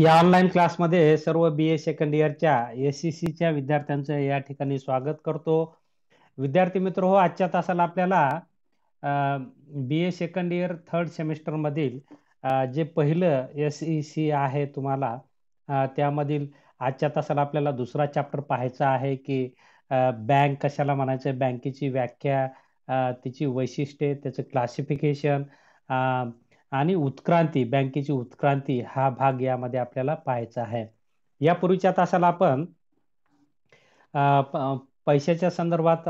या ऑनलाईन क्लासमध्ये सर्व बी ए सेकंड इयरच्या SECच्या विद्यार्थ्यांचं या ठिकाणी स्वागत करतो. विद्यार्थी मित्र हो, आजच्या तासाला आपल्याला BA second year third semester मधील जे पहिलं SEC आहे तुम्हाला त्यामधील आजच्या तासाला आपल्याला दुसरा चॅप्टर पाहायचा आहे की बँक कशाला म्हणायचं, बँकेची व्याख्या, तिची वैशिष्ट्ये, त्याचं क्लासिफिकेशन आणि उत्क्रांती, बँकेची उत्क्रांती हा भाग यामध्ये आपल्याला पाहायचा आहे. यापूर्वीच्या तासाला आपण पैशाच्या संदर्भात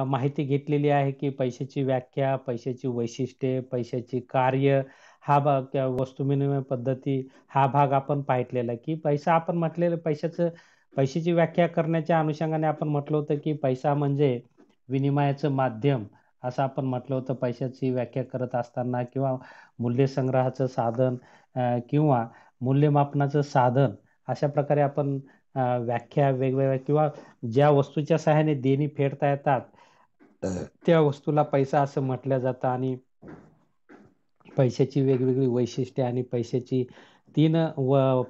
माहिती घेतलेली आहे की पैशाची व्याख्या, पैशाची वैशिष्ट्ये, पैशाची कार्य, हा भाग, वस्तू विनिमय पद्धती हा भाग आपण पाहितलेला आहे. की पैसा आपण म्हटलेलं पैशाची व्याख्या करण्याच्या अनुषंगाने आपण म्हटलं होतं की पैसा म्हणजे विनिमयाचं माध्यम, असं आपण म्हटलं होतं पैशाची व्याख्या करत असताना, किंवा मूल्यसंग्रहाचं साधन किंवा मूल्यमापनाचं साधन, अशा प्रकारे आपण व्याख्या वेगवेगळ्या, किंवा ज्या वस्तूच्या सहाय्याने देणी फेडता येतात त्या वस्तूला पैसा असं म्हटलं जातं. आणि पैशाची वेगवेगळी वैशिष्ट्ये आणि पैशाची 3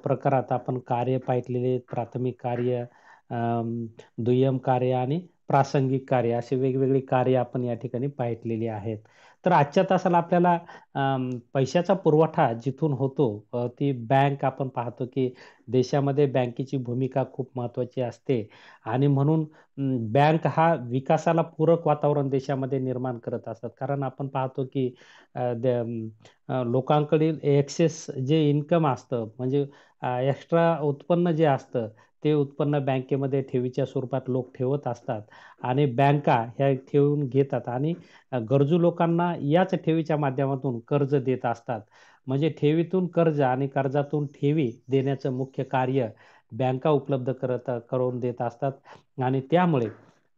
प्रकारात आपण कार्य पाहितलेले, प्राथमिक कार्य, दुय्यम कार्य आणि प्रासंगिक कार्य, असे वेगवेगळी कार्य आपण या ठिकाणी पाहितलेली आहेत. तर आजच्या तासाला आपल्याला पैशाचा पुरवठा जिथून होतो, ती बँक आपण पाहतो की देशामध्ये बँकेची भूमिका खूप महत्त्वाची असते. आणि म्हणून बँक हा विकासाला पूरक वातावरण देशामध्ये निर्माण करत असतात. कारण आपण पाहतो की लोकांकडील एक्सेस जे इन्कम असतं, म्हणजे एक्स्ट्रा उत्पन्न जे असतं, ते उत्पन्न बँकेमध्ये ठेवीच्या स्वरूपात लोक ठेवत असतात आणि बँका ह्या ठेवून घेतात आणि गरजू लोकांना याच ठेवीच्या माध्यमातून कर्ज देत असतात. म्हणजे ठेवीतून कर्ज आणि कर्जातून ठेवी देण्याचं मुख्य कार्य बँका उपलब्ध करून देत असतात. आणि त्यामुळे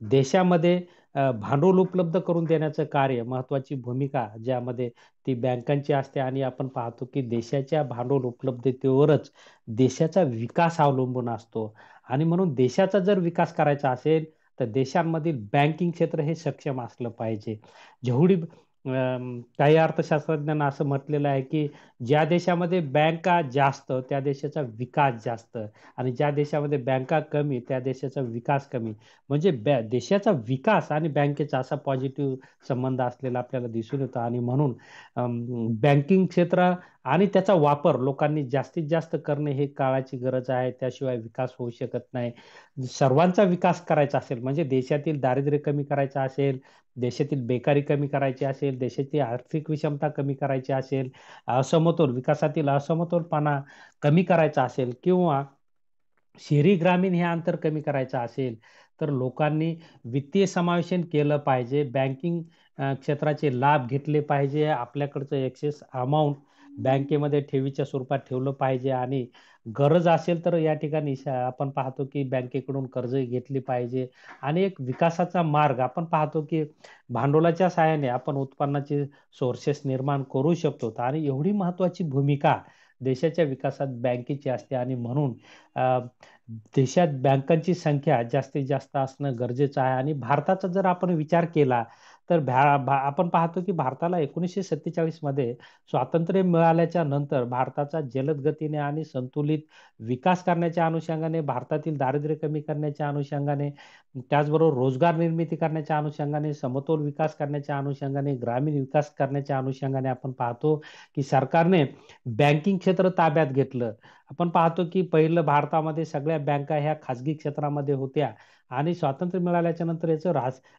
देशामध्ये भांडवल उपलब्ध करून देण्याचं कार्य, महत्त्वाची भूमिका ज्यामध्ये ती बँकांची असते. आणि आपण पाहतो की देशाच्या भांडवल उपलब्धतेवरच देशाचा विकास अवलंबून असतो. आणि म्हणून देशाचा जर विकास करायचा असेल तर देशांमधील बँकिंग क्षेत्र हे सक्षम असलं पाहिजे. जेवढी काही अर्थशास्त्रज्ञांना असं म्हटलेलं आहे की ज्या देशामध्ये बँका जास्त त्या देशाचा विकास जास्त, आणि ज्या देशामध्ये बँका कमी त्या देशाचा विकास कमी. म्हणजे देशाचा विकास आणि बँकेचा असा पॉझिटिव्ह संबंध असलेला आपल्याला दिसून येतो. आणि म्हणून बँकिंग क्षेत्र आणि त्याचा वापर लोकांनी जास्तीत जास्त करणे हे काळाची गरज आहे. त्याशिवाय विकास होऊ शकत नाही. सर्वांचा विकास करायचा असेल, म्हणजे देशातील दारिद्र्य कमी करायचं असेल, देशातील बेकारी कमी करायची असेल, देशाची आर्थिक विषमता कमी करायची असेल, विकासातील असमतोलपणा कमी करायचा असेल, किंवा शहरी ग्रामीण हे अंतर कमी करायचं असेल, तर लोकांनी वित्तीय समावेशन केलं पाहिजे. बँकिंग क्षेत्राचे लाभ घेतले पाहिजे. आपल्याकडचं एक्सेस अमाऊंट बँकेमध्ये ठेवीच्या स्वरूपात ठेवलं पाहिजे. आणि गरज असेल तर या ठिकाणी आपण पाहतो की बँकेकडून कर्ज घेतली पाहिजे. आणि एक विकासाचा मार्ग आपण पाहतो की भांडवलाच्या सहाय्याने आपण उत्पन्नाचे सोर्सेस निर्माण करू शकतो. आणि एवढी महत्त्वाची भूमिका देशाच्या विकासात बँकेची असते. आणि म्हणून देशात बँकांची संख्या जास्तीत जास्त असणं गरजेचं आहे. आणि भारताचा जर आपण विचार केला तर आपण पाहतो की भारताला 1947 मध्ये स्वातंत्र्य मिळाल्याच्या नंतर भारताचा जलद गतीने आणि संतुलित विकास करण्याच्या अनुषंगाने, भारतातील दारिद्र्य कमी करण्याच्या अनुषंगाने, त्याचबरोबर रोजगार निर्मिती करण्याच्या अनुषंगाने, समतोल विकास करण्याच्या अनुषंगाने, ग्रामीण विकास करण्याच्या अनुषंगाने आपण पाहतो की सरकारने बँकिंग क्षेत्र ताब्यात घेतलं. आपण पाहतो की पहिलं भारतामध्ये सगळ्या बँका ह्या खाजगी क्षेत्रामध्ये होत्या. आणि स्वातंत्र्य मिळाल्याच्या नंतर याचं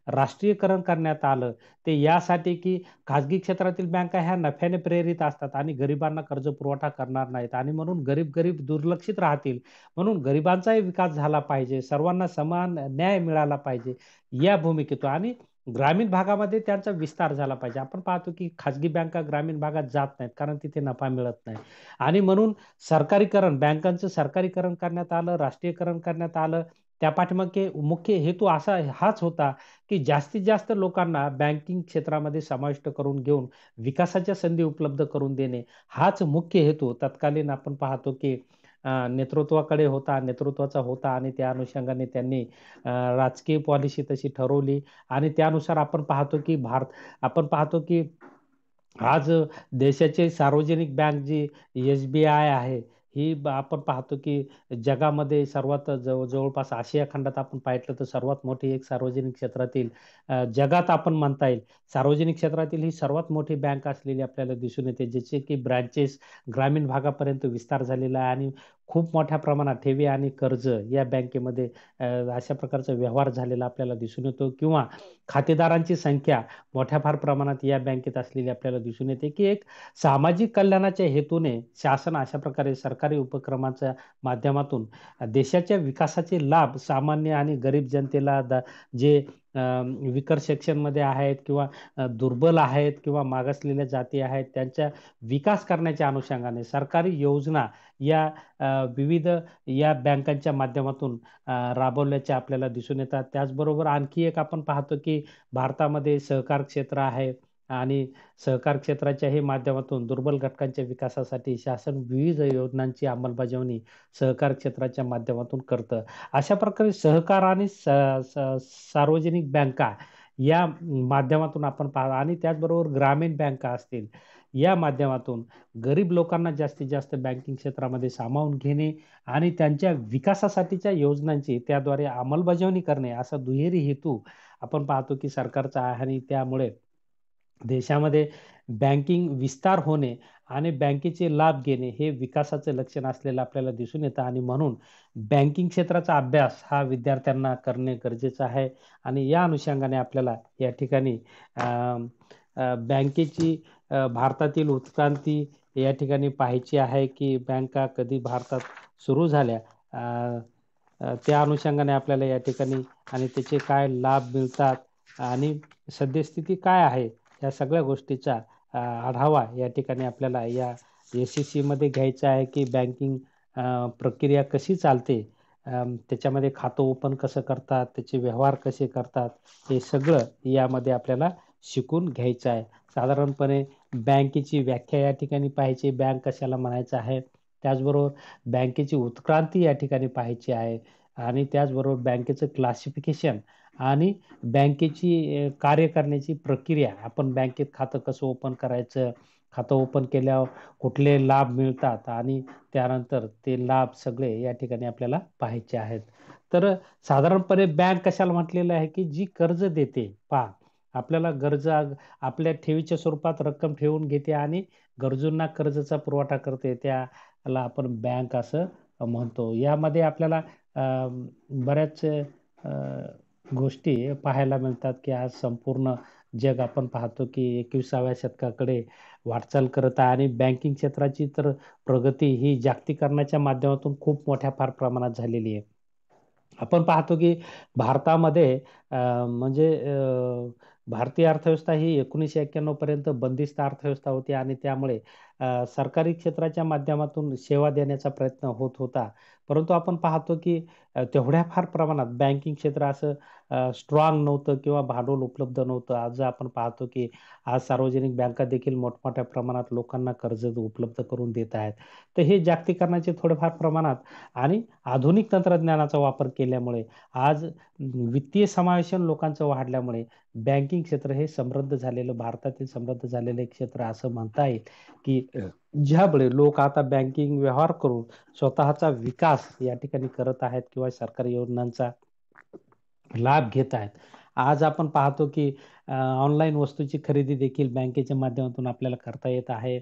राष्ट्रीयकरण करण्यात आलं. ते यासाठी की खाजगी क्षेत्रातील बँका ह्या नफ्याने प्रेरित असतात आणि गरिबांना कर्ज पुरवठा करणार नाहीत. आणि म्हणून गरीब दुर्लक्षित राहतील. म्हणून गरिबांचाही विकास झाला पाहिजे, सर्वांना समान न्याय मिळाला पाहिजे या भूमिकेतून. आणि ग्रामीण भागामध्ये त्यांचा विस्तार झाला पाहिजे. आपण पाहतो की खाजगी बँका ग्रामीण भागात जात नाहीत कारण तिथे नफा मिळत नाही. आणि म्हणून बँकांचं सरकारीकरण करण्यात आलं, राष्ट्रीयकरण करण्यात आलं. त्या पाठीमागे मुख्य हेतू हाच होता की जास्तीत जास्त लोकांना बँकिंग क्षेत्रामध्ये समाविष्ट करून घेऊन विकासाच्या संधी उपलब्ध करून देणे, हाच मुख्य हेतू तत्कालीन आपण पाहतो की नेतृत्वाचा होता. आणि त्या अनुषंगाने त्यांनी राजकीय पॉलिसी तशी ठरवली. आणि त्यानुसार आपण पाहतो की आज देशाची सार्वजनिक बँक जी SBI आहे, ही आपण पाहतो की जगामध्ये सर्वात जवळपास आशिया खंडात आपण पाहिलं तर सर्वात मोठी एक सार्वजनिक क्षेत्रातील जगात आपण म्हणता येईल सार्वजनिक क्षेत्रातील ही सर्वात मोठी बँक असलेली आपल्याला दिसून येते, ज्याचे की ब्रांचेस ग्रामीण भागापर्यंत विस्तार झालेला आहे आणि खूप मोठ्या प्रमाणात ठेवी आणि कर्ज या बँकेमध्ये अशा प्रकारचा व्यवहार झालेला आपल्याला दिसून येतो, किंवा खातेदारांची संख्या मोठ्या फार प्रमाणात या बँकेत असलेली आपल्याला दिसून येते, की एक सामाजिक कल्याणाच्या हेतूने शासन अशा प्रकारे सरकारी उपक्रमाच्या माध्यमातून देशाच्या विकासाचे लाभ सामान्य आणि गरीब जनतेला जे विकर सेक्शनमध्ये आहेत किंवा दुर्बल आहेत किंवा मागासलेल्या जाती आहेत त्यांच्या विकास करण्याच्या अनुषंगाने सरकारी योजना या विविध या बँकांच्या माध्यमातून राबवल्याच्या आपल्याला दिसून येतात. त्याचबरोबर आणखी एक आपण पाहतो की भारतामध्ये सहकार क्षेत्र आहे आणि सहकार क्षेत्राच्याही माध्यमातून दुर्बल घटकांच्या विकासासाठी शासन विविध योजनांची अंमलबजावणी सहकार क्षेत्राच्या माध्यमातून करतं. अशा प्रकारे सहकार आणि सार्वजनिक बँका या माध्यमातून आपण पाहतो आणि त्याचबरोबर ग्रामीण बँका असतील या माध्यमातून गरीब लोकांना जास्तीत जास्त बँकिंग क्षेत्रामध्ये सामावून घेणे आणि त्यांच्या विकासासाठीच्या योजनांची त्याद्वारे अंमलबजावणी करणे असा दुहेरी हेतू आपण पाहतो की सरकारचा आहे आणि त्यामुळे देशामध्ये बँकिंग विस्तार होणे आणि बँकेचे लाभ घेणे हे विकासाचे लक्षण असलेलं आपल्याला दिसून येतं आणि म्हणून बँकिंग क्षेत्राचा अभ्यास हा विद्यार्थ्यांना करणे गरजेचं आहे. आणि या अनुषंगाने आपल्याला या ठिकाणी बँकेची भारतातील उत्क्रांती या ठिकाणी पाहायची आहे की बँका कधी भारतात सुरू झाल्या, त्या अनुषंगाने आपल्याला या ठिकाणी आणि त्याचे काय लाभ मिळतात आणि सद्यस्थिती काय आहे या सगळ्या गोष्टीचा आढावा या ठिकाणी आपल्याला या SEC मध्ये घ्यायचा आहे की बँकिंग प्रक्रिया कशी चालते, त्याच्यामध्ये खातं ओपन कसं करतात, त्याचे व्यवहार कसे करतात, हे सगळं यामध्ये आपल्याला शिकून घ्यायचं आहे. साधारणपणे बँकेची व्याख्या या ठिकाणी पाहायची, बँक कशाला म्हणायचं आहे, त्याचबरोबर बँकेची उत्क्रांती या ठिकाणी पाहायची आहे आणि त्याचबरोबर बँकेचं क्लासिफिकेशन आणि बँकेची कार्य करण्याची प्रक्रिया, आपण बँकेत खातं कसं ओपन करायचं, खातं ओपन केल्यावर कुठले लाभ मिळतात आणि त्यानंतर ते लाभ सगळे या ठिकाणी आपल्याला पाहायचे आहेत. तर साधारणपणे बँक कशाला म्हटलेलं आहे की जी कर्ज देते, पहा आपल्याला गरजा आपल्या ठेवीच्या स्वरूपात रक्कम ठेवून घेते आणि गरजूंना कर्जाचा पुरवठा करते, त्याला आपण बँक असं म्हणतो. यामध्ये आपल्याला बऱ्याच गोष्टी पाहायला मिळतात की आज संपूर्ण जग आपण पाहतो की 21व्या शतकाकडे वाटचाल करत आहे आणि बँकिंग क्षेत्राची तर प्रगती ही जागतिकीकरणाच्या माध्यमातून खूप मोठ्या फार प्रमाणात झालेली आहे. आपण पाहतो की भारतामध्ये म्हणजे भारतीय अर्थव्यवस्था ही 1991 पर्यंत बंदिस्त अर्थव्यवस्था होती आणि त्यामुळे सरकारी क्षेत्राच्या माध्यमातून सेवा देण्याचा प्रयत्न होत होता. परंतु आपण पाहतो की तेवढ्या फार प्रमाणात बँकिंग क्षेत्र असं स्ट्रॉंग नव्हतं किंवा भांडवल उपलब्ध नव्हतं. आज आपण पाहतो की आज सार्वजनिक बँका देखील मोठमोठ्या प्रमाणात लोकांना कर्ज उपलब्ध करून देत आहेत. तर हे जागतिकीकरणाचे थोडेफार प्रमाणात आणि आधुनिक तंत्रज्ञानाचा वापर केल्यामुळे आज वित्तीय समावेशन लोकांचं वाढल्यामुळे बँकिंग क्षेत्र हे समृद्ध झालेलं, भारतातील समृद्ध झालेलं एक क्षेत्र असं म्हणता येईल की ज्यामुळे लोक आता बँकिंग व्यवहार करून स्वतःचा विकास या ठिकाणी करत आहेत किंवा सरकारी योजनांचा लाभ घेत आहेत. आज आपण पाहतो की ऑनलाईन वस्तूची खरेदी देखील बँकेच्या माध्यमातून आपल्याला करता येत आहे.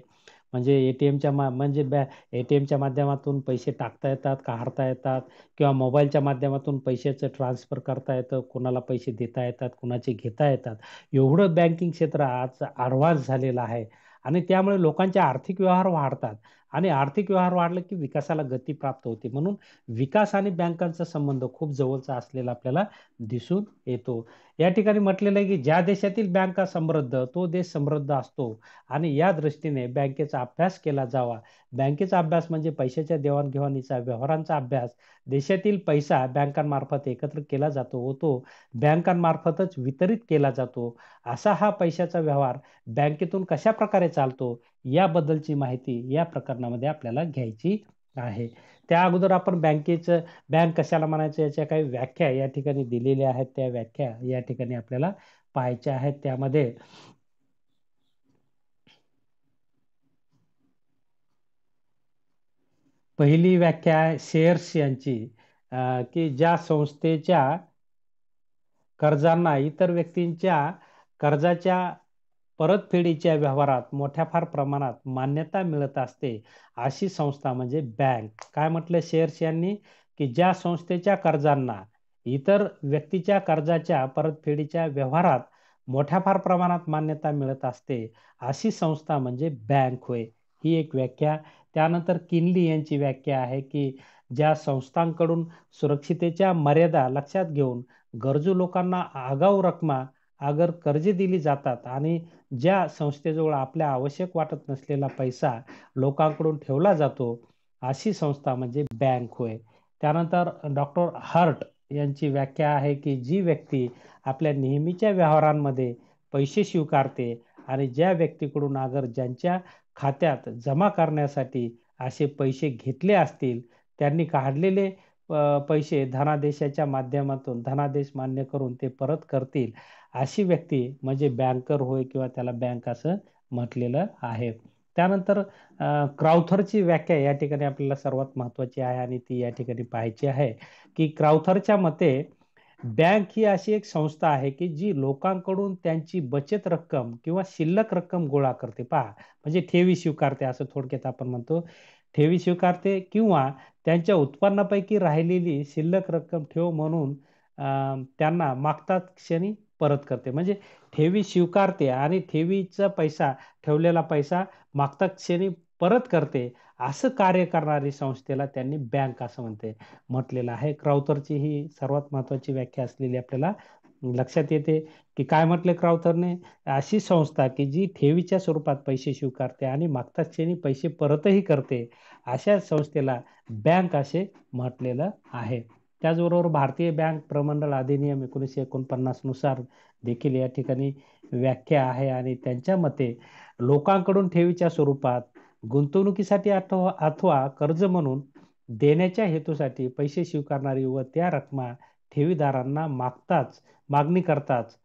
म्हणजे एटीएमच्या माध्यमातून पैसे टाकता येतात, काढता येतात किंवा मोबाईलच्या माध्यमातून पैशाचं ट्रान्सफर करता येतं, कोणाला पैसे देता येतात, कोणाचे घेता येतात. एवढं बँकिंग क्षेत्र आज ॲडव्हान्स झालेलं आहे आणि त्यामुळे लोकांचे आर्थिक व्यवहार वाढतात आणि आर्थिक व्यवहार वाढले की विकासाला गती प्राप्त होते. म्हणून विकास आणि बँकांचा संबंध खूप जवळचा असलेला आपल्याला दिसून येतो. या ठिकाणी म्हटलेलं आहे की ज्या देशातील बँका समृद्ध तो देश समृद्ध असतो आणि या दृष्टीने बँकेचा अभ्यास केला जावा. बँकेचा अभ्यास म्हणजे पैशाच्या देवाणघेवाणीचा व्यवहारांचा अभ्यास. देशातील पैसा बँकांमार्फत एकत्र केला जातो व तो बँकांमार्फतच वितरित केला जातो. असा हा पैशाचा व्यवहार बँकेतून कशा प्रकारे चालतो याबद्दलची माहिती या प्रकरणामध्ये आपल्याला घ्यायची आहे. त्या अगोदर आपण बँक कशाला म्हणायचं याच्या काही व्याख्या या ठिकाणी दिलेल्या आहेत. त्या व्याख्या या ठिकाणी आपल्याला पाहायच्या आहेत. त्यामध्ये पहिली व्याख्या आहे शेअर्स यांची, की ज्या संस्थेच्या कर्जांना इतर व्यक्तींच्या कर्जाच्या परतफेडीच्या व्यवहारात मोठ्या फार प्रमाणात मान्यता मिळत असते अशी संस्था म्हणजे बँक. काय म्हटलं शेअर्स यांनी, की ज्या संस्थेच्या कर्जांना इतर व्यक्तीच्या कर्जाच्या परतफेडीच्या व्यवहारात मोठ्या फार प्रमाणात मान्यता मिळत असते अशी संस्था म्हणजे बँक होय. ही एक व्याख्या. त्यानंतर किनली यांची व्याख्या आहे, की ज्या संस्थांकडून सुरक्षितेच्या मर्यादा लक्षात घेऊन गरजू लोकांना आगाऊ रकमा अगर कर्जे दिली जातात आणि ज्या संस्थेजवळ आपल्या आवश्यक वाटत नसलेला पैसा लोकांकडून ठेवला जातो अशी संस्था म्हणजे बँक होय. त्यानंतर डॉक्टर हर्ट यांची व्याख्या आहे, की जी व्यक्ती आपल्या नेहमीच्या व्यवहारांमध्ये पैसे स्वीकारते आणि ज्या व्यक्तीकडून अगर ज्यांच्या खात्यात जमा करण्यासाठी असे पैसे घेतले असतील त्यांनी काढलेले पैसे धनादेशाच्या माध्यमातून धनादेश मान्य करून ते परत करतील अशी व्यक्ती म्हणजे बँकर होय किंवा त्याला बँक असं म्हटलेलं आहे. त्यानंतर क्राउथरची व्याख्या या ठिकाणी आपल्याला सर्वात महत्वाची आहे आणि ती या ठिकाणी पाहायची आहे, की क्राउथरच्या मते बँक ही अशी एक संस्था आहे, की जी लोकांकडून त्यांची बचत रक्कम किंवा शिल्लक रक्कम गोळा करते. पहा, म्हणजे ठेवी स्वीकारते असं थोडक्यात आपण म्हणतो. ठेवी स्वीकारते किंवा त्यांच्या उत्पन्नापैकी राहिलेली शिल्लक रक्कम ठेव म्हणून त्यांना मागतात क्षणी परत करते. म्हणजे ठेवी स्वीकारते आणि ठेवीचा पैसा, ठेवलेला पैसा मागतात क्षणी परत करते. असं कार्य करणारी संस्थेला त्यांनी बँक असं म्हटलेलं आहे. क्राउथरची ही सर्वात महत्वाची व्याख्या असलेली आपल्याला लक्षात येते, की काय म्हटले क्राउथरने, अशी संस्था की जी ठेवीच्या स्वरूपात पैसे स्वीकारते आणि मागतात क्षणी पैसे परतही करते अशा संस्थेला बँक असे म्हटलेलं आहे. त्याचबरोबर भारतीय बँक प्रमंडळ अधिनियम 1949 नुसार देखील या ठिकाणी व्याख्या आहे आणि त्यांच्या मते लोकांकडून ठेवीच्या स्वरूपात गुंतवणुकीसाठी अथवा कर्ज म्हणून देण्याच्या हेतूसाठी पैसे स्वीकारणारी व त्या रकमा ठेवीदारांना मागणी करताच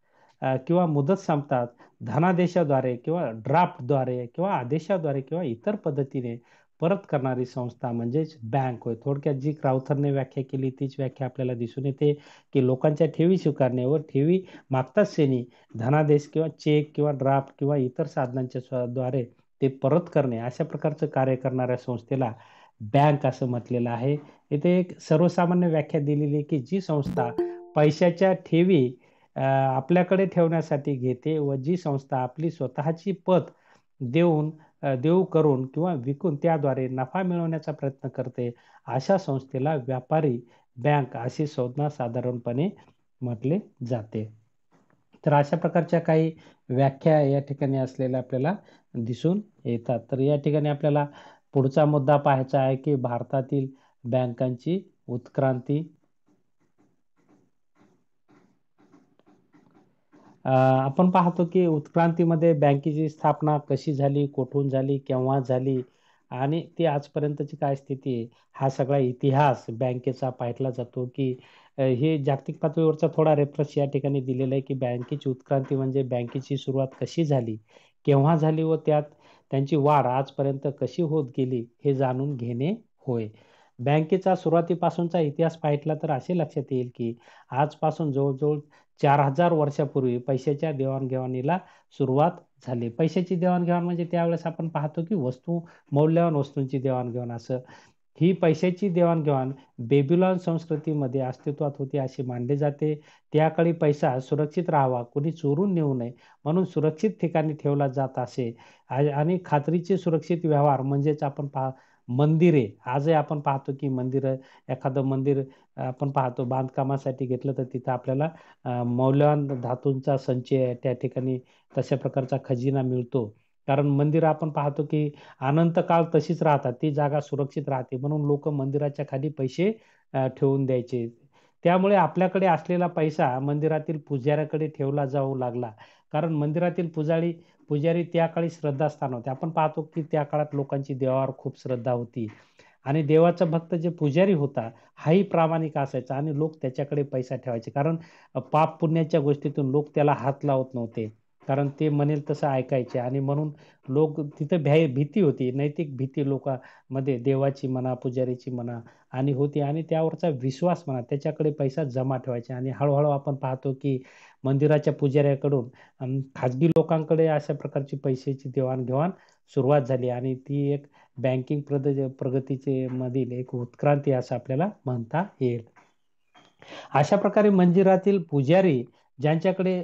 किंवा मुदत संपतात धनादेशाद्वारे किंवा ड्राफ्टद्वारे किंवा आदेशाद्वारे किंवा इतर पद्धतीने परत करणारी संस्था म्हणजेच बँक होय. थोडक्यात जी क्राउथरने व्याख्या केली तीच व्याख्या आपल्याला दिसून येते, की लोकांच्या ठेवी स्वीकारणे व ठेवी मागताच क्षणी धनादेश किंवा चेक किंवा ड्राफ्ट किंवा इतर साधनांच्या द्वारे ते परत करणे अशा प्रकारचं कार्य करणाऱ्या संस्थेला बँक असं म्हटलेलं आहे. इथे एक सर्वसामान्य व्याख्या दिलेली आहे, की जी संस्था पैशाच्या ठेवी आपल्याकडे ठेवण्यासाठी घेते व जी संस्था आपली स्वतःची पत देऊ करून किंवा विकून त्याद्वारे नफा मिळवण्याचा प्रयत्न करते अशा संस्थेला व्यापारी बँक अशी संज्ञा साधारणपणे म्हटले जाते. तर अशा प्रकारच्या काही व्याख्या या ठिकाणी असलेल्या आपल्याला दिसून येतात. तर या ठिकाणी आपल्याला पुढचा मुद्दा पाहायचा आहे, की भारतातील बँकांची उत्क्रांती. आपण पाहतो, की उत्क्रांतीमध्ये बँकेची स्थापना कशी झाली, कुठून झाली, केव्हा झाली आणि ती आजपर्यंतची काय स्थिती आहे, हा सगळा इतिहास बँकेचा पाहिला जातो, की हे जागतिक पातळीवरचा थोडा रेफरन्स या ठिकाणी दिलेला आहे, की बँकेची उत्क्रांती म्हणजे बँकेची सुरुवात कशी झाली, केव्हा झाली व त्यांची वाढ आजपर्यंत कशी होत गेली हे जाणून घेणे होय. बँकेचा सुरुवातीपासूनचा इतिहास पाहितला तर असे लक्षात येईल, की आजपासून जवळजवळ 4000 वर्षापूर्वी पैशाच्या देवाणघेवाणीला सुरुवात झाली. पैशाची देवाणघेवाण म्हणजे त्यावेळेस आपण पाहतो, की मौल्यवान वस्तूंची देवाणघेवाण असं. ही पैशाची देवाणघेवाण बेबीलॉन संस्कृतीमध्ये अस्तित्वात होती असे मानले जाते. त्या काळी पैसा सुरक्षित राहावा, कोणी चोरून नेऊ नये म्हणून सुरक्षित ठिकाणी ठेवला जात असे. आणि खात्रीचे सुरक्षित व्यवहार म्हणजेच आपण मंदिरे, आजही आपण पाहतो, की एखादं मंदिर आपण पाहतो बांधकामासाठी घेतलं तर तिथं आपल्याला मौल्यवान धातूंचा संच त्या ठिकाणी तशा प्रकारचा खजिना मिळतो. कारण मंदिर आपण पाहतो, की अनंत काळ तशीच राहतात, ती जागा सुरक्षित राहते म्हणून लोक मंदिराच्या खाली पैसे ठेवून द्यायचे. त्यामुळे आपल्याकडे असलेला पैसा मंदिरातील पुजाऱ्याकडे ठेवला जाऊ लागला. कारण मंदिरातील पुजारी त्या काळी श्रद्धास्थान होते. आपण पाहतो, की त्या काळात लोकांची देवावर खूप श्रद्धा होती आणि देवाचा भक्त जे पुजारी होता हाही प्रामाणिक असायचा आणि लोक त्याच्याकडे पैसा ठेवायचे. कारण पाप पुण्याच्या गोष्टीतून लोक त्याला हात लावत नव्हते. कारण ते म्हणेल तसं ऐकायचे आणि म्हणून लोक तिथं भीती होती, नैतिक भीती लोकांमध्ये देवाची म्हणा, पुजारीची म्हणा आणि होती आणि त्यावरचा विश्वास म्हणा, त्याच्याकडे पैसा जमा ठेवायचे आणि हळू आपण पाहतो की मंदिराच्या पुजाऱ्याकडून खाजगी लोकांकडे अशा प्रकारची पैशाची देवाणघेवाण सुरुवात झाली आणि ती एक बँकिंग प्रगतीचे मधील एक उत्क्रांती असं आपल्याला म्हणता येईल. अशा प्रकारे मंदिरातील पुजारी ज्यांच्याकडे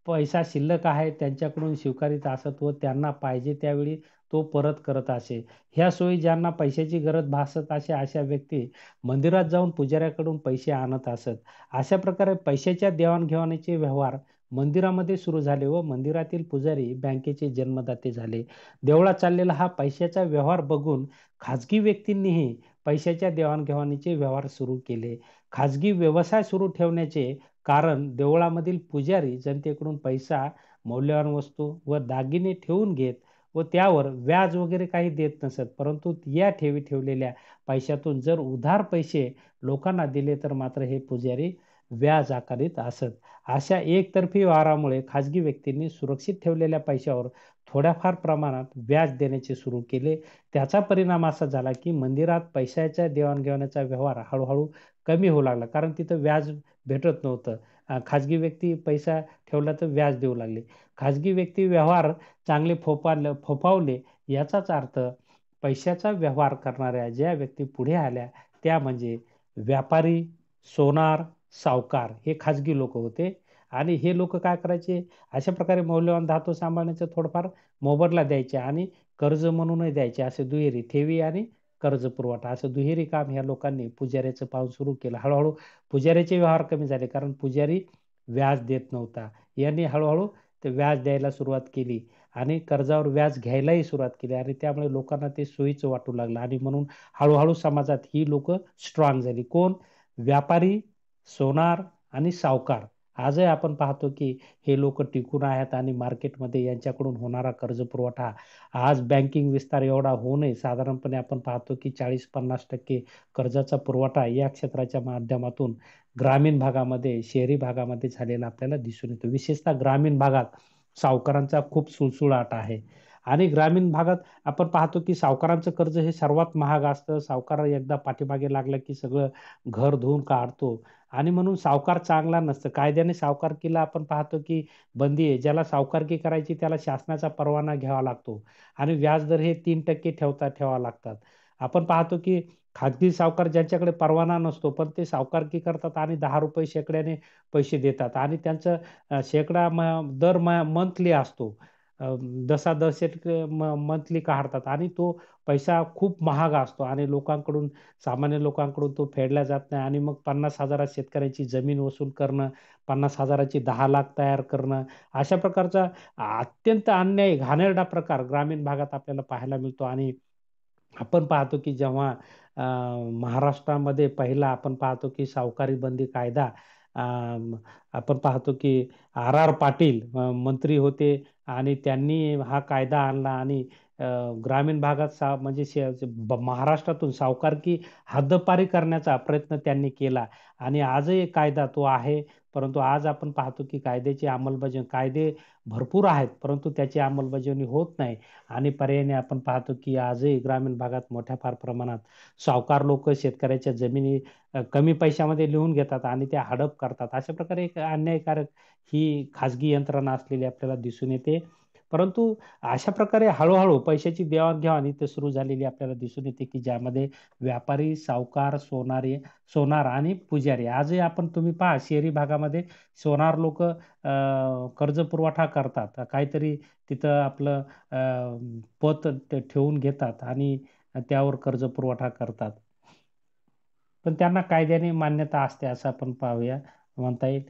पैसा शिल्लक आहे त्यांच्याकडून स्वीकारित असत व त्यांना पाहिजे त्यावेळी तो परत करत असे. ह्या सोयी ज्यांना पैशाची गरज भासत असे अशा व्यक्ती मंदिरात जाऊन पुजाऱ्याकडून पैसे आणत असत. अशा प्रकारे पैशाच्या देवाणघेवाणीचे व्यवहार मंदिरामध्ये सुरू झाले व मंदिरातील पुजारी बँकेचे जन्मदाते झाले. देवळात चाललेला हा पैशाचा व्यवहार बघून खाजगी व्यक्तींनीही पैशाच्या देवाणघेवाणीचे व्यवहार सुरू केले. खाजगी व्यवसाय सुरू ठेवण्याचे कारण देवळामधील पुजारी जनतेकडून पैसा, मौल्यवान वस्तू व दागिने ठेवून घेत व त्यावर व्याज वगैरे काही देत नसत. परंतु या ठेवलेल्या पैशातून जर उधार पैसे लोकांना दिले तर मात्र हे पुजारी व्याज आकारीत असत. अशा एकतर्फी व्यवहारामुळे खाजगी व्यक्तींनी सुरक्षित ठेवलेल्या पैशावर थोड्याफार प्रमाणात व्याज देण्याचे सुरू केले. त्याचा परिणाम असा झाला की मंदिरात पैशाच्या देवाणघेवाणीचा व्यवहार हळूहळू कमी होऊ लागला. कारण तिथं व्याज भेटत नव्हतं. खाजगी व्यक्ती पैसा ठेवला तर व्याज देऊ लागले. खाजगी व्यक्ती व्यवहार चांगले फोफावले याचाच अर्थ पैशाचा व्यवहार करणाऱ्या ज्या व्यक्ती पुढे आल्या त्या म्हणजे व्यापारी, सोनार, सावकार हे खाजगी लोक होते. आणि हे लोक काय करायचे, अशा प्रकारे मौल्यवान धातू सांभाळण्याचं थोडंफार मोबदला द्यायचे आणि कर्ज म्हणूनही द्यायचे. असे दुहेरी ठेवी आणि कर्ज पुरवठा असं दुहेरी काम ह्या लोकांनी पुजाऱ्याचं पाऊल सुरू केलं. हळूहळू पुजाऱ्याचे व्यवहार कमी झाले कारण पुजारी व्याज देत नव्हता. यांनी हळूहळू ते व्याज द्यायला सुरुवात केली आणि कर्जावर व्याज घ्यायलाही सुरुवात केली आणि त्यामुळे लोकांना ते सोयीचं वाटू लागलं आणि म्हणून हळूहळू समाजात ही लोक स्ट्रॉंग झाली. कोण? व्यापारी, सोनार आणि सावकार. आजही आपण पाहतो की हे लोक टिकून आहेत आणि मार्केटमध्ये यांच्याकडून होणारा कर्ज पुरवठा आज बँकिंग विस्तार एवढा होऊनही साधारणपणे आपण पाहतो की 40-50% कर्जाचा पुरवठा या क्षेत्राच्या माध्यमातून ग्रामीण भागामध्ये, शहरी भागामध्ये झालेला आपल्याला दिसून येतो. विशेषतः ग्रामीण भागात सावकारांचा खूप सुळसुळाट आहे आणि ग्रामीण भागात आपण पाहतो की सावकारांचं कर्ज हे सर्वात महाग असतं. सावकार एकदा पाठीमागे लागला की सगळं घर धुवून काढतो आणि म्हणून सावकार चांगला नसतं. कायद्याने सावकारकीला आपण पाहतो की बंदी आहे. ज्याला सावकारकी करायची त्याला शासनाचा परवाना घ्यावा लागतो आणि व्याजदर हे 3% ठेवावं लागतात. आपण पाहतो की खाजगी सावकार ज्यांच्याकडे परवाना नसतो पण ते सावकारकी करतात आणि ₹10 शेकड्याने पैसे देतात आणि त्यांचं शेकडा दर मंथली असतो. दसा-दस मंथली काढतात आणि तो पैसा खूप महाग असतो आणि सामान्य लोकांकडून तो फेडला जात नाही आणि मग 50,000 शेतकऱ्याची जमीन वसूल करणं, 50,000ची 10 लाख तयार करणं, अशा प्रकारचा अत्यंत अन्याय, घाणेरडा प्रकार ग्रामीण भागात आपल्याला पाहायला मिळतो. आणि आपण पाहतो की जेव्हा महाराष्ट्रामध्ये पहिला आपण पाहतो की सावकारी बंदी कायदा, आपण पाहतो की आर पाटील मंत्री होते आणि त्यांनी हा कायदा आणला आणि ग्रामीण भागात म्हणजे महाराष्ट्रातून सावकारकी हद्दपारी करण्याचा प्रयत्न त्यांनी केला आणि आजही कायदा तो आहे. परंतु आज आपण पाहतो की कायदे भरपूर आहेत परंतु त्याची अंमलबजावणी होत नाही आणि पर्यायाने आपण पाहतो की आजही ग्रामीण भागात मोठ्या फार प्रमाणात सावकार लोक शेतकऱ्याच्या जमिनी कमी पैशामध्ये लिहून घेतात आणि त्या हडप करतात. अशा प्रकारे एक अन्यायकारक ही खाजगी यंत्रणा असलेली आपल्याला दिसून येते. परंतु अशा प्रकारे हळूहळू पैशाची देवाणघेवाण इथे सुरू झालेली आपल्याला दिसून येते की ज्यामध्ये व्यापारी, सावकार, सोनार आणि पुजारी. आजही तुम्ही पहा शहरी भागामध्ये सोनार लोक कर्ज पुरवठा करतात. काहीतरी तिथं आपलं पत ठेवून घेतात आणि त्यावर कर्ज पुरवठा करतात. पण त्यांना कायद्याने मान्यता असते असं आपण म्हणता येईल.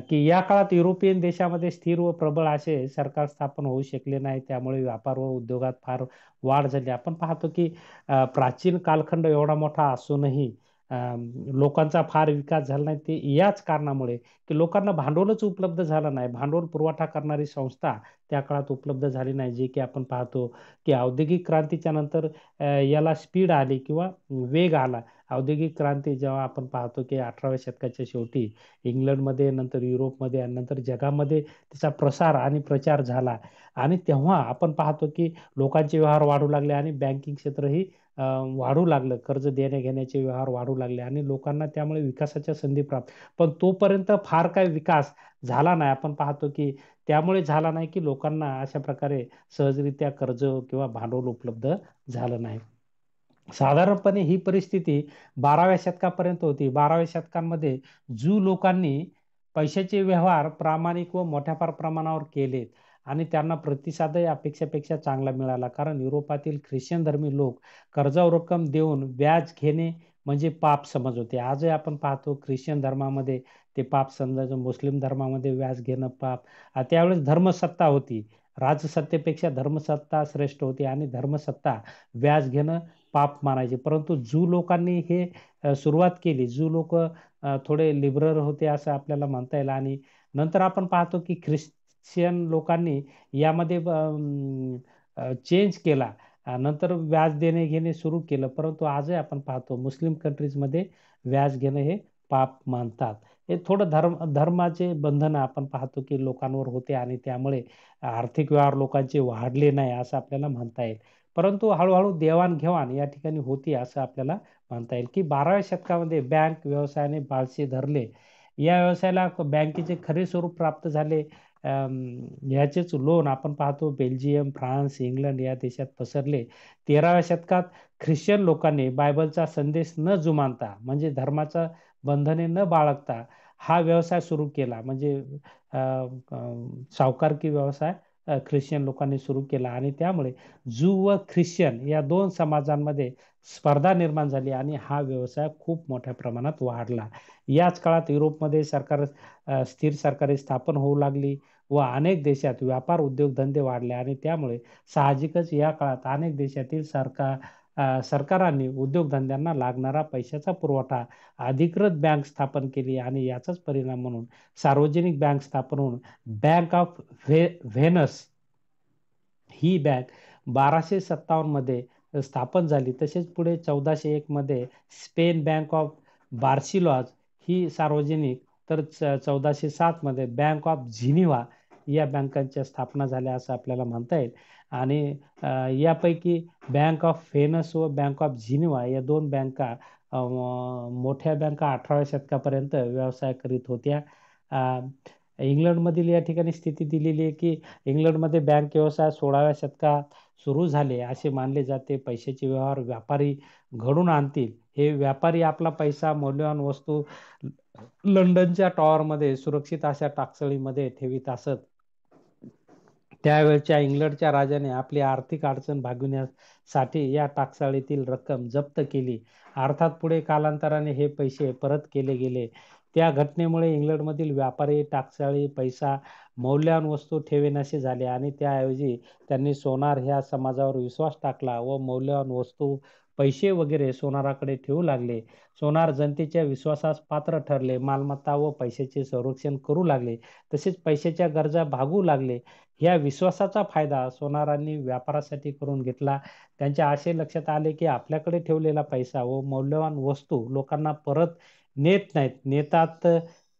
की या काळात युरोपियन देशामध्ये स्थिर व प्रबळ असे सरकार स्थापन होऊ शकले नाही. त्यामुळे व्यापार व उद्योगात फार वाढ झाली. आपण पाहतो की प्राचीन कालखंड एवढा मोठा असूनही लोकांचा फार विकास झाला नाही. ते याच कारणामुळे की लोकांना भांडवलच उपलब्ध झालं नाही. भांडवल पुरवठा करणारी संस्था त्या काळात उपलब्ध झाली नाही. जे की आपण पाहतो की औद्योगिक क्रांतीच्या नंतर याला स्पीड आली किंवा वेग आला. औद्योगिक क्रांती जेव्हा आपण पाहतो की 18व्या शतकाच्या शेवटी इंग्लंडमध्ये, नंतर युरोपमध्ये आणि नंतर जगामध्ये त्याचा प्रसार आणि प्रचार झाला. आणि तेव्हा आपण पाहतो की लोकांचे व्यवहार वाढू लागले आणि बँकिंग क्षेत्रही वाढू लागलं. कर्ज देण्या-घेण्याचे व्यवहार वाढू लागले आणि लोकांना त्यामुळे विकासाच्या संधी प्राप्त. पण तोपर्यंत फार काही विकास झाला नाही. आपण पाहतो की त्यामुळे झाला नाही की लोकांना अशा प्रकारे सहजरित्या कर्ज किंवा भांडवल उपलब्ध झालं नाही. साधारणपणे ही परिस्थिती 12व्या शतकापर्यंत होती. 12व्या शतकामध्ये ज्यू लोकांनी पैशाचे व्यवहार प्रामाणिक व मोठ्या प्रमाणावर केलेत आणि त्यांना प्रतिसादही अपेक्षेपेक्षा चांगला मिळाला. कारण युरोपातील ख्रिश्चन धर्मी लोक कर्जावर रक्कम देऊन व्याज घेणे म्हणजे पाप समज होते. आजही आपण पाहतो ख्रिश्चन धर्मामध्ये ते पाप समजायचं, मुस्लिम धर्मामध्ये व्याज घेणं पाप. त्यावेळेस धर्मसत्ता होती. राजसत्तेपेक्षा धर्मसत्ता श्रेष्ठ होती आणि धर्मसत्ता व्याज घेणं पाप मानायचे. परंतु ज्यू लोकांनी हे सुरुवात केली. ज्यू लोक थोडे लिबरल होते असं आपल्याला म्हणता येईल आणि नंतर आपण पाहतो की ख्रिश्चन लोकांनी यामध्ये चेंज केला. नंतर व्याज देणे घेणे सुरू केलं. परंतु आजही आपण पाहतो मुस्लिम कंट्रीजमध्ये व्याज घेणं हे पाप मानतात. हे थोडं धर्माचे बंधन आपण पाहतो की लोकांवर होते आणि त्यामुळे आर्थिक व्यवहार लोकांचे वाढले नाही असं आपल्याला म्हणता येईल. परंतु हळू-हळू देवाण-घेवाण या ठिकाणी होती असं आपल्याला म्हणता येईल, की 12व्या शतकामध्ये बँक व्यवसायाने बाळशी धरले. या व्यवसायाला बँकेचे खरे स्वरूप प्राप्त झाले. ह्याचेच लोन आपण पाहतो बेल्जियम, फ्रान्स, इंग्लंड या देशात पसरले. 13व्या शतकात ख्रिश्चन लोकांनी बायबलचा संदेश न जुमानता म्हणजे धर्माचा बंधने न बाळगता हा व्यवसाय सुरू केला. म्हणजे अ, अ, सावकारकी व्यवसाय ख्रिश्चन लोकांनी सुरू केला आणि त्यामुळे ज्यू व ख्रिश्चन या दोन समाजांमध्ये स्पर्धा निर्माण झाली आणि हा व्यवसाय खूप मोठ्या प्रमाणात वाढला. याच काळात युरोपमध्ये स्थिर सरकारे स्थापन होऊ लागली व अनेक देशात व्यापार उद्योगधंदे वाढले आणि त्यामुळे साहजिकच या काळात अनेक देशातील सरकारांनी उद्योगधंद्यांना लागणारा पैशाचा पुरवठा अधिकृत बँक स्थापन केली आणि याचाच परिणाम म्हणून सार्वजनिक बँक स्थापन होऊन bank of Venus he bank 1257 मध्ये स्थापन झाली. तसेच पुढे 1401 मध्ये स्पेन बँक ऑफ बार्सिलॉज ही सार्वजनिक, तर 1407 मध्ये बँक ऑफ जिनिव्हा या बँकांच्या स्थापना झाल्या असं आपल्याला म्हणता येईल. आणि यापैकी बँक ऑफ व्हेनस व बँक ऑफ जिनिव्हा या दोन बँका मोठ्या बँका 18व्या शतकापर्यंत व्यवसाय करीत होत्या. इंग्लंडमधील या ठिकाणी स्थिती दिलेली आहे की इंग्लंडमध्ये बँक व्यवसाय 16व्या शतकात सुरू झाले असे मानले जाते. पैशाचे व्यवहार व्यापारी घडून आणतील. हे व्यापारी आपला पैसा, मौल्यवान वस्तू लंडनच्या टॉवरमध्ये सुरक्षित अशा टाकसाळीमध्ये ठेवीत असत. त्यावेळच्या इंग्लंडच्या राजाने आपली आर्थिक अडचण भागविण्यासाठी या टाकसाळीतील रक्कम जप्त केली. अर्थात पुढे कालांतराने हे पैसे परत केले गेले. त्या घटनेमुळे इंग्लंडमधील व्यापारी टाकसाळी पैसा, मौल्यवान वस्तू ठेवेनासे झाले आणि त्याऐवजी त्यांनी सोनार ह्या समाजावर विश्वास टाकला व मौल्यवान वस्तू, पैसे वगैरे सोनाराकडे ठेवू लागले. सोनार जनतेच्या विश्वासास पात्र ठरले. मालमत्ता व पैशाचे संरक्षण करू लागले. तसेच पैशाच्या गरजा भागवू लागले. या विश्वासाचा फायदा सोनारांनी व्यापारासाठी करून घेतला. त्यांच्या असे लक्षात आले की आपल्याकडे ठेवलेला पैसा व मौल्यवान वस्तू लोकांना परत नेत नाहीत. नेतात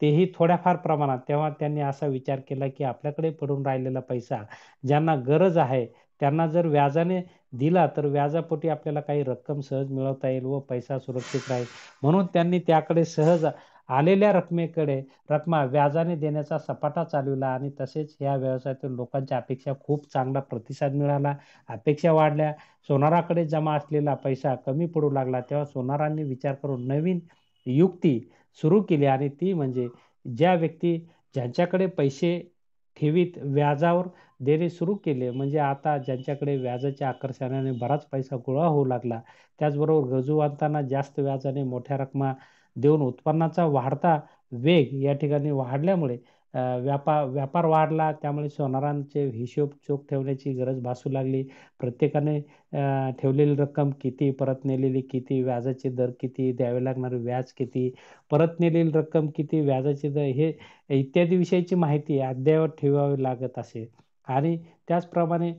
तेही थोड्याफार प्रमाणात. तेव्हा त्यांनी असा विचार केला की आपल्याकडे पडून राहिलेला पैसा ज्यांना गरज आहे त्यांना जर व्याजाने दिला तर व्याजापोटी आपल्याला काही रक्कम सहज मिळवता येईल व पैसा सुरक्षित राहील. म्हणून त्यांनी त्याकडे सहज आलेल्या रकमा व्याजाने देण्याचा सपाटा चालविला आणि तसेच या व्यवसायातील लोकांच्या अपेक्षा खूप चांगला प्रतिसाद मिळाला. अपेक्षा वाढल्या. सोनाराकडे जमा असलेला पैसा कमी पडू लागला. तेव्हा सोनारांनी विचार करून नवीन युक्ती सुरू केली आणि ती म्हणजे ज्या व्यक्ती ज्यांच्याकडे पैसे ठेवीत व्याजावर देणे सुरू केले, म्हणजे आता ज्यांच्याकडे व्याजाच्या आकर्षणाने बराच पैसा गोळा होऊ लागला, त्याचबरोबर गरजूवंतांना जास्त व्याजाने मोठ्या रकमा देऊन उत्पन्नाचा वाढता वेग या ठिकाणी वाढल्यामुळे व्यापार वाढला. त्यामुळे सोनारांचे हिशोब चोख ठेवण्याची गरज भासू लागली. प्रत्येकाने ठेवलेली रक्कम किती, परत नेलेली किती, व्याजाचे दर किती, द्यावे लागणारे व्याज किती, परत नेलेली रक्कम किती, व्याजाचे दर हे इत्यादी विषयीची माहिती अद्ययावत ठेवावी लागत असे. आणि त्याचप्रमाणे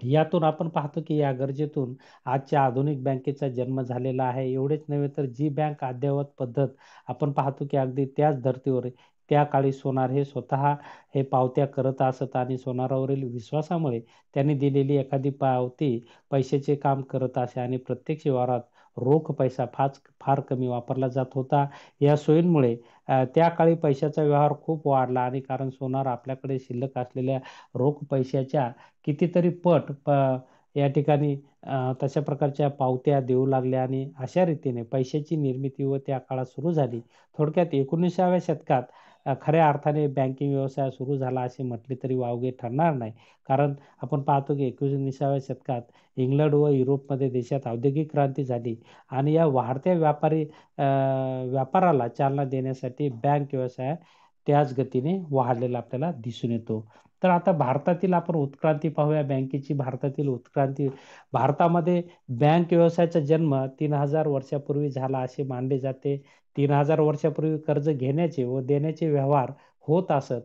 यातून आपण पाहतो की या गरजेतून आजच्या आधुनिक बँकेचा जन्म झालेला आहे. एवढेच नव्हे तर जी बँक अद्ययावत पद्धत आपण पाहतो की अगदी त्याच धर्तीवर आहे. त्या काळी सोनार हे स्वतः हे पावत्या करत असत आणि सोनारावरील विश्वासामुळे त्यांनी दिलेली एखादी पावती पैशाचे काम करत असे आणि प्रत्यक्ष व्यवहारात रोख पैसा फार कमी वापरला जात होता. या सोयींमुळे त्या काळी पैशाचा व्यवहार खूप वाढला आणि कारण सोनार आपल्याकडे शिल्लक असलेल्या रोख पैशाच्या कितीतरी या ठिकाणी तशा प्रकारच्या पावत्या देऊ लागल्या आणि अशा रीतीने पैशाची निर्मिती व त्या काळात सुरू झाली. थोडक्यात 19व्या शतकात खऱ्या अर्थाने बँकिंग व्यवसाय सुरू झाला असे म्हटले तरी वावगे ठरणार नाही. कारण आपण पाहतो की 19व्या शतकात इंग्लंड व युरोपमध्ये देशात औद्योगिक क्रांती झाली आणि या वाढत्या व्यापाराला चालना देण्यासाठी बँक व्यवसाय त्याच गतीने वाढलेला आपल्याला दिसून येतो. तर आता भारतातील आपण उत्क्रांती पाहूया. बँकेची भारतातील उत्क्रांती. भारतामध्ये बँक व्यवसायाचा जन्म 3000 वर्षापूर्वी झाला असे मानले जाते. 3000 वर्षापूर्वी कर्ज घेण्याचे व देण्याचे व्यवहार होत असत.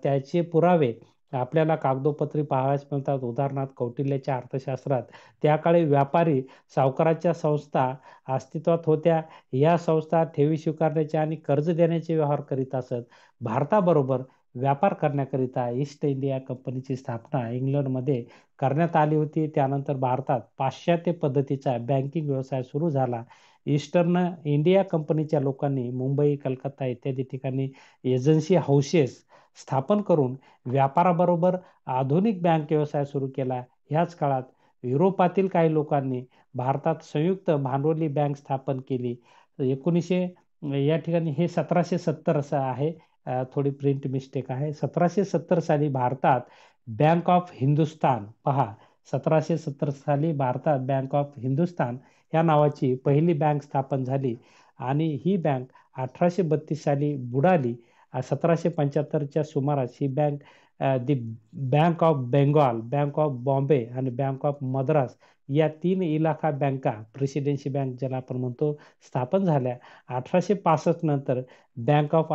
त्याचे पुरावे आपल्याला कागदोपत्री पाहावयास मिळतात. उदाहरणार्थ कौटिल्याच्या अर्थशास्त्रात त्या काळी व्यापारी सावकाराच्या संस्था अस्तित्वात होत्या. या संस्था ठेवी स्वीकारण्याचे आणि कर्ज देण्याचे व्यवहार करीत असत. भारताबरोबर व्यापार करण्याकरिता ईस्ट इंडिया कंपनीची स्थापना इंग्लंडमध्ये करण्यात आली होती. त्यानंतर भारतात पाश्चात्य पद्धतीचा बँकिंग व्यवसाय सुरू झाला. ईस्टर्न इंडिया कंपनीच्या लोकांनी मुंबई, कलकत्ता इत्यादी ठिकाणी एजन्सी हाऊसेस स्थापन करून व्यापाराबरोबर आधुनिक बँक व्यवसाय सुरू केला. ह्याच काळात युरोपातील काही लोकांनी भारतात संयुक्त भांडवली बँक स्थापन केली. 1900 या ठिकाणी हे 1770 असं आहे. थोडी प्रिंट मिस्टेक आहे. 1770 साली भारतात बँक ऑफ हिंदुस्तान पहा, 1770 साली भारतात बँक ऑफ हिंदुस्तान या नावाची पहिली बँक स्थापन झाली आणि ही बँक 1832 साली बुडाली. 1775च्या सुमारास ही bank the bank of Bengal, bank of Bombay आणि बँक ऑफ मद्रास या 3 इलाका बँका, प्रेसिडेन्सी बँक ज्याला आपण म्हणतो, स्थापन झाल्या. 1865 नंतर बँक ऑफ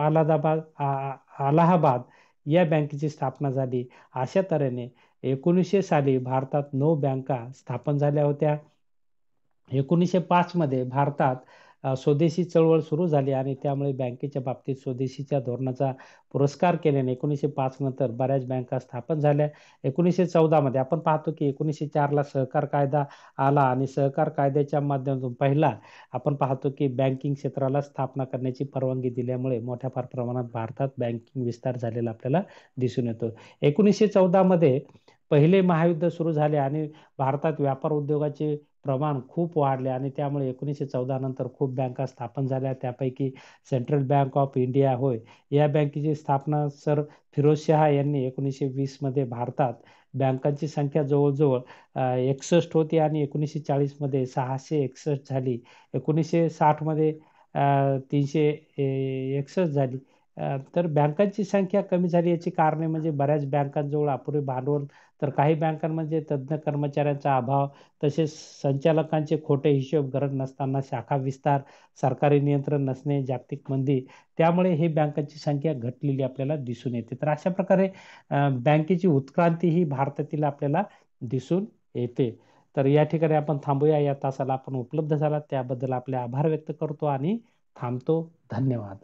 अलाहाबाद या बँकेची स्थापना झाली. अशा तऱ्हेने 1900 साली भारतात 9 बँका स्थापन झाल्या होत्या. 1905 मध्ये भारतात स्वदेशी चळवळ सुरू झाली आणि त्यामुळे बँकेच्या बाबतीत स्वदेशीच्या धोरणाचा पुरस्कार केल्याने 1905 नंतर बऱ्याच बँका स्थापन झाल्या. 1914 मध्ये आपण पाहतो की 1904ला सहकार कायदा आला आणि सहकार कायद्याच्या माध्यमातून पहिला आपण पाहतो की बँकिंग क्षेत्राला स्थापना करण्याची परवानगी दिल्यामुळे मोठ्या फार प्रमाणात भारतात बँकिंग विस्तार झालेला आपल्याला दिसून येतो. 1914 मध्ये पहिले महायुद्ध सुरू झाले आणि भारतात व्यापार उद्योगाचे प्रमाण खूप वाढले आणि त्यामुळे 1914 नंतर खूप बँका स्थापन झाल्या. त्यापैकी सेंट्रल बँक ऑफ इंडिया होय. या बँकेची स्थापना सर फिरोजशहा यांनी 1920 मध्ये भारतात बँकांची संख्या जवळजवळ 61 होती आणि 1940 मध्ये 661 झाली. 1960 मध्ये 361 झाली. तर बँकांची संख्या कमी झाली याची कारणे म्हणजे बऱ्याच बँकांजवळ अपुरे भांडवल, तर काही बँकांमध्ये तज्ज्ञ कर्मचाऱ्यांचा अभाव, तसेच संचालकांचे खोटे हिशोब, गरज नसताना शाखा विस्तार, सरकारी नियंत्रण नसणे, जागतिक मंदी, त्यामुळे ही बँकांची संख्या घटलेली आपल्याला दिसून येते. तर अशा प्रकारे बँकेची उत्क्रांती ही भारतातील आपल्याला दिसून येते. तर या ठिकाणी आपण थांबूया. या तासाला आपण उपलब्ध झाला त्याबद्दल आपले आभार व्यक्त करतो आणि थांबतो. धन्यवाद.